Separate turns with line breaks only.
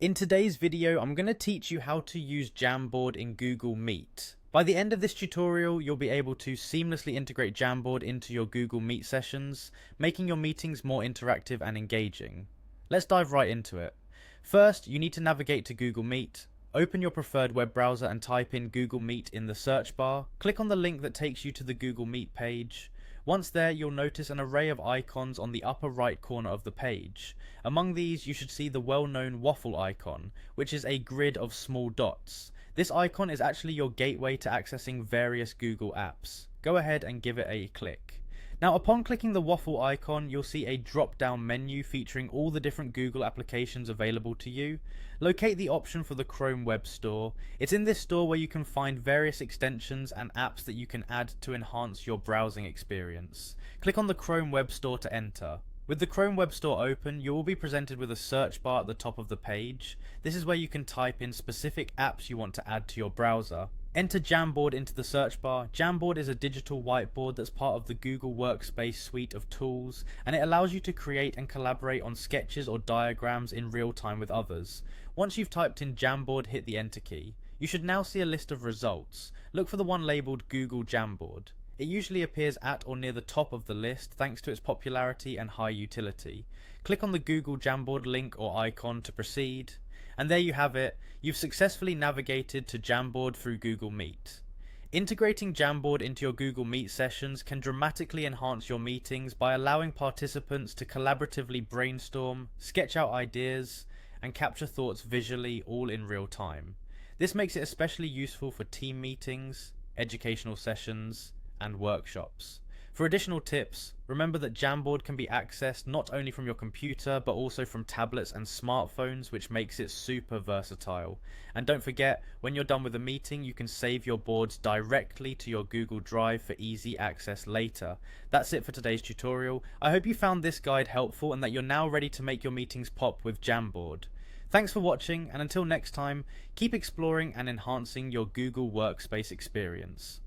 In today's video, I'm going to teach you how to use Jamboard in Google Meet. By the end of this tutorial, you'll be able to seamlessly integrate Jamboard into your Google Meet sessions, making your meetings more interactive and engaging. Let's dive right into it. First, you need to navigate to Google Meet. Open your preferred web browser and type in Google Meet in the search bar. Click on the link that takes you to the Google Meet page. Once there, you'll notice an array of icons on the upper right corner of the page. Among these, you should see the well-known waffle icon, which is a grid of small dots. This icon is actually your gateway to accessing various Google apps. Go ahead and give it a click. Now, upon clicking the waffle icon, you'll see a drop-down menu featuring all the different Google applications available to you. Locate the option for the Chrome Web Store. It's in this store where you can find various extensions and apps that you can add to enhance your browsing experience. Click on the Chrome Web Store to enter. With the Chrome Web Store open, you will be presented with a search bar at the top of the page. This is where you can type in specific apps you want to add to your browser. Enter Jamboard into the search bar. Jamboard is a digital whiteboard that's part of the Google Workspace suite of tools, and it allows you to create and collaborate on sketches or diagrams in real time with others. Once you've typed in Jamboard, hit the enter key. You should now see a list of results. Look for the one labelled Google Jamboard. It usually appears at or near the top of the list thanks to its popularity and high utility. Click on the Google Jamboard link or icon to proceed. And there you have it, you've successfully navigated to Jamboard through Google Meet. Integrating Jamboard into your Google Meet sessions can dramatically enhance your meetings by allowing participants to collaboratively brainstorm, sketch out ideas, and capture thoughts visually all in real time. This makes it especially useful for team meetings, educational sessions, and workshops. For additional tips, remember that Jamboard can be accessed not only from your computer but also from tablets and smartphones, which makes it super versatile. And don't forget, when you're done with a meeting, you can save your boards directly to your Google Drive for easy access later. That's it for today's tutorial. I hope you found this guide helpful and that you're now ready to make your meetings pop with Jamboard. Thanks for watching, and until next time, keep exploring and enhancing your Google Workspace experience.